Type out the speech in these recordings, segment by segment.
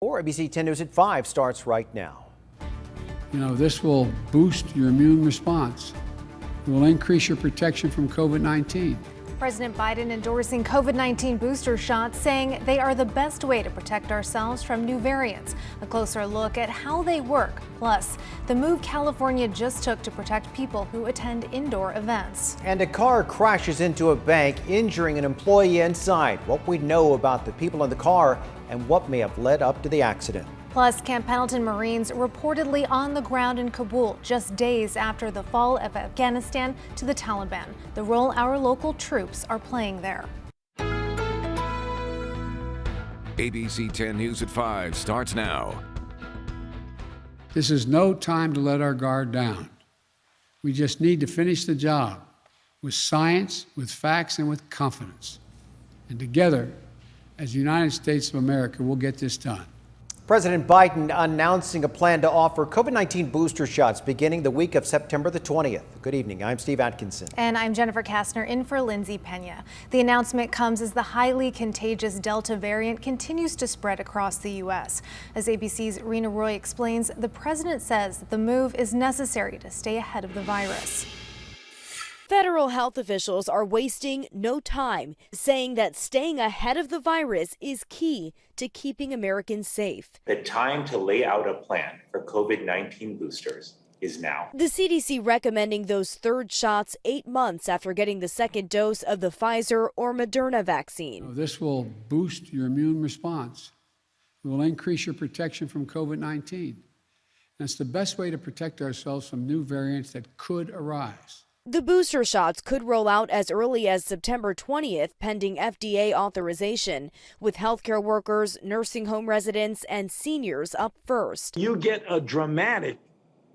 Or ABC 10 News at 5 starts right now. This will boost your immune response. It will increase your protection from COVID-19. President Biden endorsing COVID-19 booster shots, saying they are the best way to protect ourselves from new variants. A closer look at how they work. Plus, the move California just took to protect people who attend indoor events. And a car crashes into a bank, injuring an employee inside. What we know about the people in the car and what may have led up to the accident. Plus, Camp Pendleton Marines reportedly on the ground in Kabul just days after the fall of Afghanistan to the Taliban. The role our local troops are playing there. ABC 10 News at 5 starts now. This is no time to let our guard down. We just need to finish the job with science, with facts, and with confidence. And together, as the United States of America, we'll get this done. President Biden announcing a plan to offer COVID-19 booster shots beginning the week of September the 20th. Good evening. I'm Steve Atkinson. And I'm Jennifer Kastner in for Lindsay Pena. The announcement comes as the highly contagious Delta variant continues to spread across the U.S. As ABC's Rena Roy explains, the president says that the move is necessary to stay ahead of the virus. Federal health officials are wasting no time, saying that staying ahead of the virus is key to keeping Americans safe. The time to lay out a plan for COVID-19 boosters is now. The CDC recommending those third shots 8 months after getting the second dose of the Pfizer or Moderna vaccine. This will boost your immune response. It will increase your protection from COVID-19. That's the best way to protect ourselves from new variants that could arise. The booster shots could roll out as early as September 20th, pending FDA authorization, with healthcare workers, nursing home residents, and seniors up first. You get a dramatic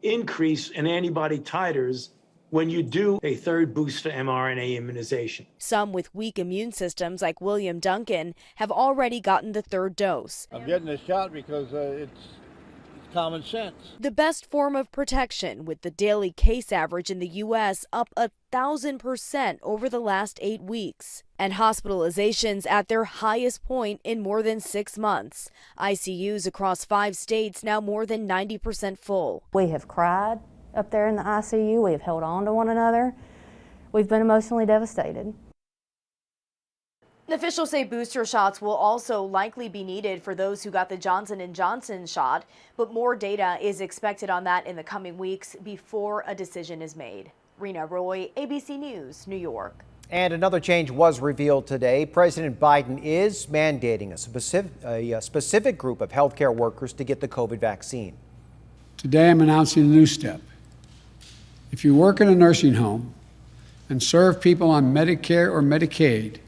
increase in antibody titers when you do a third booster mRNA immunization. Some with weak immune systems, like William Duncan, have already gotten the third dose. I'm getting this shot because it's common sense. The best form of protection, with the daily case average in the U.S. up 1,000% over the last 8 weeks, and hospitalizations at their highest point in more than 6 months. ICUs across 5 states now more than 90% full. We have cried up there in the ICU. We have held on to one another. We've been emotionally devastated. Officials say booster shots will also likely be needed for those who got the Johnson & Johnson shot, but more data is expected on that in the coming weeks before a decision is made. Rena Roy, ABC News, New York. And another change was revealed today. President Biden is mandating a specific group of healthcare workers to get the COVID vaccine. Today, I'm announcing a new step. If you work in a nursing home and serve people on Medicare or Medicaid,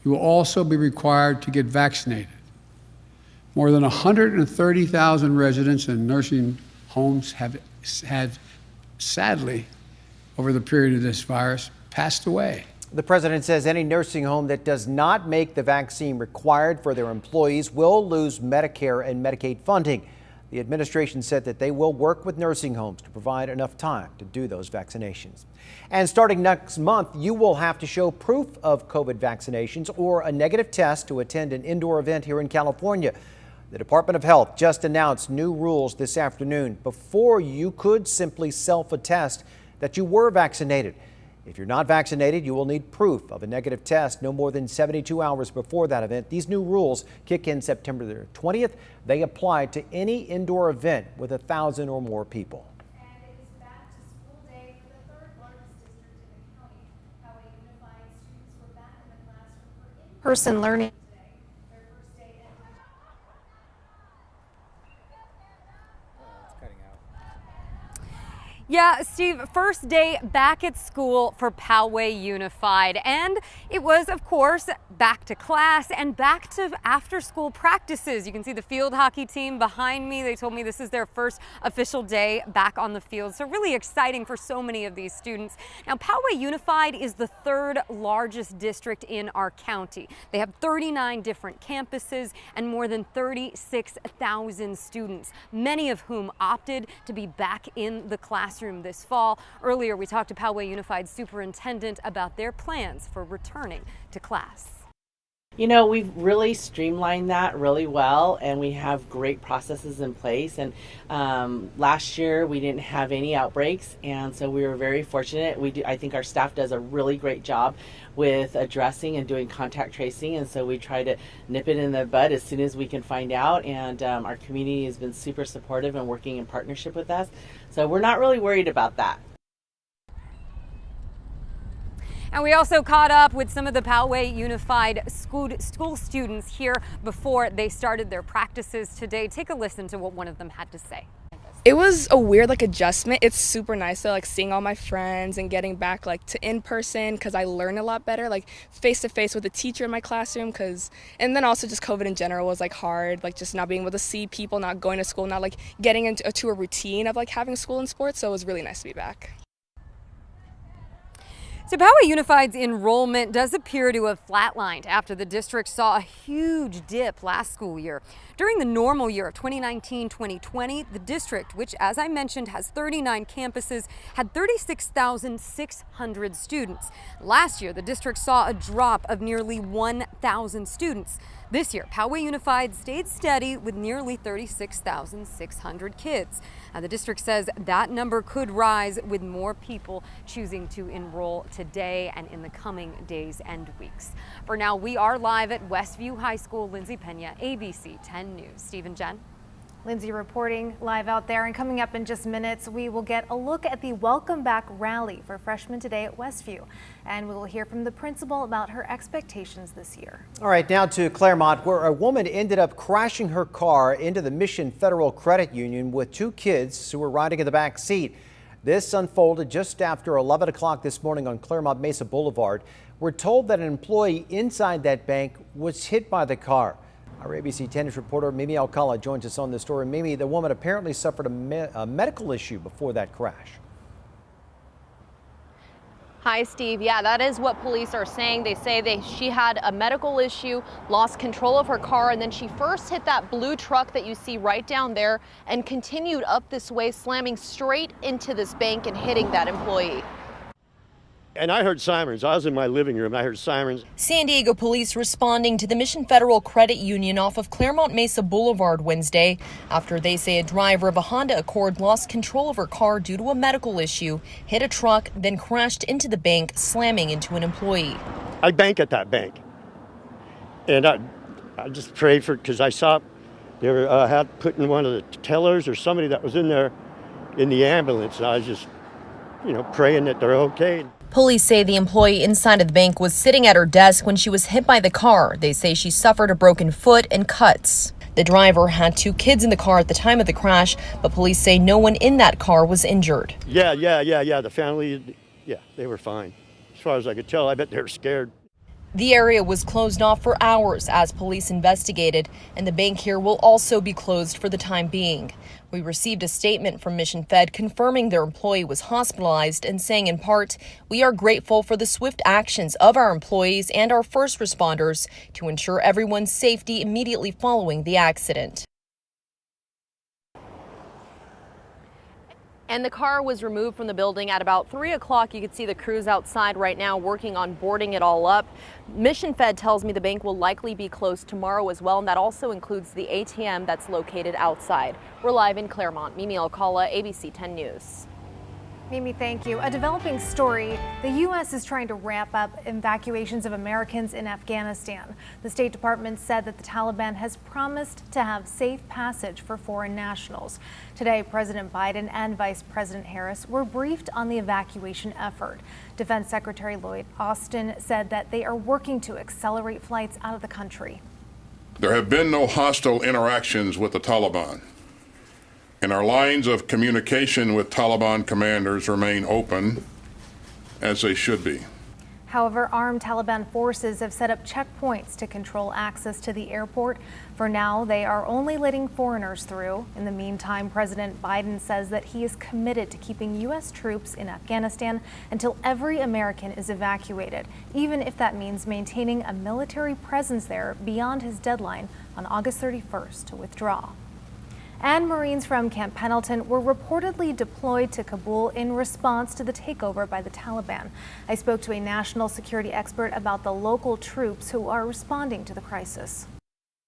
you will also be required to get vaccinated. More than 130,000 residents in nursing homes have sadly, over the period of this virus, passed away. The president says any nursing home that does not make the vaccine required for their employees will lose Medicare and Medicaid funding. The administration said that they will work with nursing homes to provide enough time to do those vaccinations. And starting next month, you will have to show proof of COVID vaccinations or a negative test to attend an indoor event here in California. The Department of Health just announced new rules this afternoon. Before, you could simply self-attest that you were vaccinated. If you're not vaccinated, you will need proof of a negative test no more than 72 hours before that event. These new rules kick in September the 20th. They apply to any indoor event with 1,000 or more people. And it is back to school day for the third largest district in the county. Poway Unified students were back in the classroom for in-person learning today. Their first day in. Yeah, Steve, first day back at school for Poway Unified. And it was, of course, back to class and back to after-school practices. You can see the field hockey team behind me. They told me this is their first official day back on the field. So really exciting for so many of these students. Now, Poway Unified is the third largest district in our county. They have 39 different campuses and more than 36,000 students, many of whom opted to be back in the classroom this fall. Earlier, we talked to Poway Unified Superintendent about their plans for returning to class. You know, we've really streamlined that really well, and we have great processes in place. And last year we didn't have any outbreaks, and so we were very fortunate. I think our staff does a really great job with addressing and doing contact tracing, and so we try to nip it in the bud as soon as we can find out. And our community has been super supportive and working in partnership with us, so we're not really worried about that. And we also caught up with some of the Poway Unified School students here before they started their practices today. Take a listen to what one of them had to say. It was a weird adjustment. It's super nice to seeing all my friends and getting back to in person, because I learn a lot better face to face with a teacher in my classroom, and then also just COVID in general was hard, just not being able to see people, not going to school, not getting into a routine of having school and sports. So it was really nice to be back. So Poway Unified's enrollment does appear to have flatlined after the district saw a huge dip last school year. During the normal year of 2019-2020, the district, which as I mentioned has 39 campuses, had 36,600 students. Last year, the district saw a drop of nearly 1,000 students. This year, Poway Unified stayed steady with nearly 36,600 kids. The district says that number could rise with more people choosing to enroll today and in the coming days and weeks. For now, we are live at Westview High School. Lindsay Pena, ABC 10 News. Steve and Jen. Lindsay reporting live out there, and coming up in just minutes, we will get a look at the Welcome Back rally for freshmen today at Westview, and we will hear from the principal about her expectations this year. All right, now to Claremont, where a woman ended up crashing her car into the Mission Federal Credit Union with two kids who were riding in the back seat. This unfolded just after 11 o'clock this morning on Claremont Mesa Boulevard. We're told that an employee inside that bank was hit by the car. Our ABC 10 News reporter Mimi Alcala joins us on this story. Mimi, the woman apparently suffered a medical issue before that crash. Hi, Steve. Yeah, that is what police are saying. They say she had a medical issue, lost control of her car, and then she first hit that blue truck that you see right down there and continued up this way, slamming straight into this bank and hitting that employee. And I heard sirens. I was in my living room. I heard sirens. San Diego police responding to the Mission Federal Credit Union off of Claremont Mesa Boulevard Wednesday after they say a driver of a Honda Accord lost control of her car due to a medical issue, hit a truck, then crashed into the bank, slamming into an employee. I bank at that bank. And I just prayed because I saw they were putting one of the tellers or somebody that was in there in the ambulance. And I was just, praying that they're okay. Police say the employee inside of the bank was sitting at her desk when she was hit by the car. They say she suffered a broken foot and cuts. The driver had two kids in the car at the time of the crash, but police say no one in that car was injured. Yeah. The family, they were fine. As far as I could tell, I bet they were scared. The area was closed off for hours as police investigated, and the bank here will also be closed for the time being. We received a statement from Mission Fed confirming their employee was hospitalized and saying in part, "We are grateful for the swift actions of our employees and our first responders to ensure everyone's safety immediately following the accident." And the car was removed from the building at about 3 o'clock. You can see the crews outside right now working on boarding it all up. Mission Fed tells me the bank will likely be closed tomorrow as well, and that also includes the ATM that's located outside. We're live in Claremont. Mimi Alcala, ABC 10 News. Mimi, thank you. A developing story. The U.S. is trying to ramp up evacuations of Americans in Afghanistan. The State Department said that the Taliban has promised to have safe passage for foreign nationals. Today, President Biden and Vice President Harris were briefed on the evacuation effort. Defense Secretary Lloyd Austin said that they are working to accelerate flights out of the country. There have been no hostile interactions with the Taliban, and our lines of communication with Taliban commanders remain open, as they should be. However, armed Taliban forces have set up checkpoints to control access to the airport. For now, they are only letting foreigners through. In the meantime, President Biden says that he is committed to keeping U.S. troops in Afghanistan until every American is evacuated, even if that means maintaining a military presence there beyond his deadline on August 31st to withdraw. And Marines from Camp Pendleton were reportedly deployed to Kabul in response to the takeover by the Taliban. I spoke to a national security expert about the local troops who are responding to the crisis.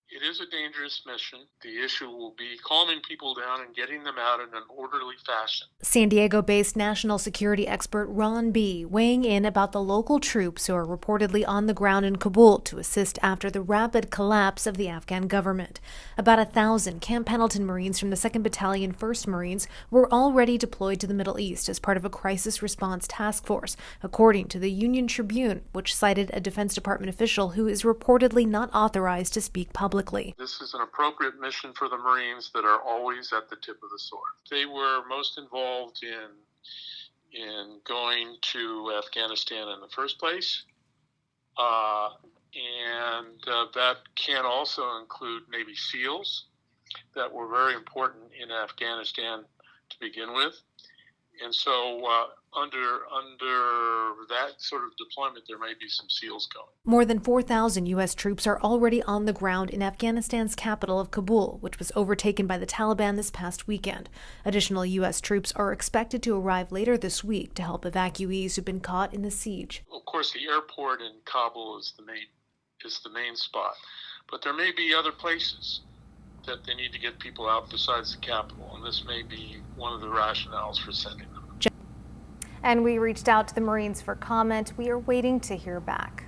It is a dangerous mission. The issue will be calming people down and getting them out in an orderly fashion. San Diego-based national security expert Ron B. weighing in about the local troops who are reportedly on the ground in Kabul to assist after the rapid collapse of the Afghan government. About 1,000 Camp Pendleton Marines from the 2nd Battalion 1st Marines were already deployed to the Middle East as part of a crisis response task force, according to the Union Tribune, which cited a Defense Department official who is reportedly not authorized to speak publicly. This is an appropriate mission for the Marines that are always at the tip of the sword. They were most involved in going to Afghanistan in the first place, and that can also include Navy SEALs that were very important in Afghanistan to begin with. And so under that sort of deployment, there may be some SEALs going. More than 4,000 U.S. troops are already on the ground in Afghanistan's capital of Kabul, which was overtaken by the Taliban this past weekend. Additional U.S. troops are expected to arrive later this week to help evacuees who've been caught in the siege. Of course, the airport in Kabul is the main spot, but there may be other places that they need to get people out besides the capital, and this may be one of the rationales for sending them. And we reached out to the Marines for comment. We are waiting to hear back.